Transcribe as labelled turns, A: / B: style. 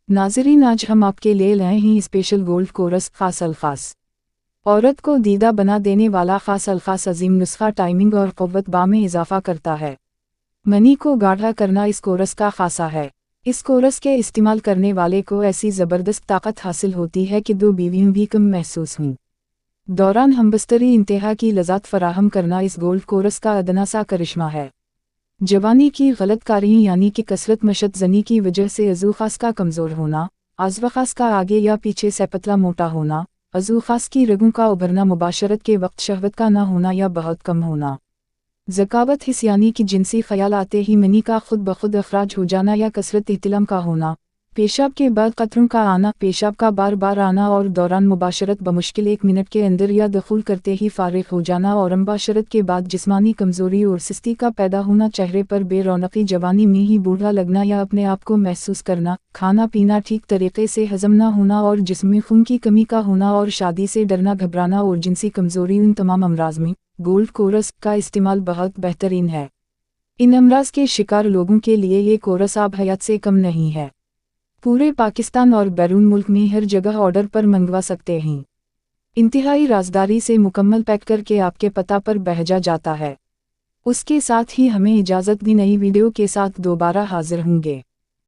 A: नाज़रीन, आज हम आपके लिए लाए हैं स्पेशल गोल्ड कोरस खास अल्फाज। औरत को दीदा बना देने वाला खास अल्फाज अजीम नुस्खा टाइमिंग और क़ुव्वत बा में इजाफा करता है। मनी को गाढ़ा करना इस कोरस का खासा है। इस कोरस के इस्तेमाल करने वाले को ऐसी ज़बरदस्त ताकत हासिल होती है कि दो बीवियों भी कम महसूस हों। दौरान हमबस्तरी इंतहा की लज़्ज़त फराहम करना इस गोल्ड कोरस का अदना सा करिश्मा है। जवानी की गलतकारियाँ यानी कि कसरत मशत ज़नी की वजह से अज़ू ख़ास का कमज़ोर होना, आज़्व ख़ास का आगे या पीछे से पतला मोटा होना, अज़ू ख़ास की रगों का उभरना, मुबाशरत के वक्त शहवत का ना होना या बहुत कम होना, ज़कावत हिस यानी कि जिनसी ख़याल आते ही मनी का खुद ब खुद अखराज हो जाना या कसरत इहतिलाम का होना, पेशाब के बाद कतरों का आना, पेशाब का बार बार आना और दौरान मुबाशरत बमुश्किल 1 मिनट के अंदर या दखूल करते ही फारिग हो जाना और मुबाशरत के बाद जिस्मानी कमज़ोरी और सुस्ती का पैदा होना, चेहरे पर बेरौनकी, जवानी में ही बूढ़ा लगना या अपने आप को महसूस करना, खाना पीना ठीक तरीके से हज़म ना होना और जिस्म में खून की कमी का होना और शादी से डरना, घबराना और जिनसी कमज़ोरी, उन तमाम अमराज में गोल्ड कोरस का इस्तेमाल बहुत बेहतरीन है। इन अमराज के शिकार लोगों के लिए ये कोरस आब हयात से कम नहीं है। पूरे पाकिस्तान और बैरून मुल्क में हर जगह ऑर्डर पर मंगवा सकते हैं। इंतहाई राजदारी से मुकम्मल पैक करके आपके पता पर भेजा जाता है। उसके साथ ही हमें इजाज़त दी, नई वीडियो के साथ दोबारा हाजिर होंगे।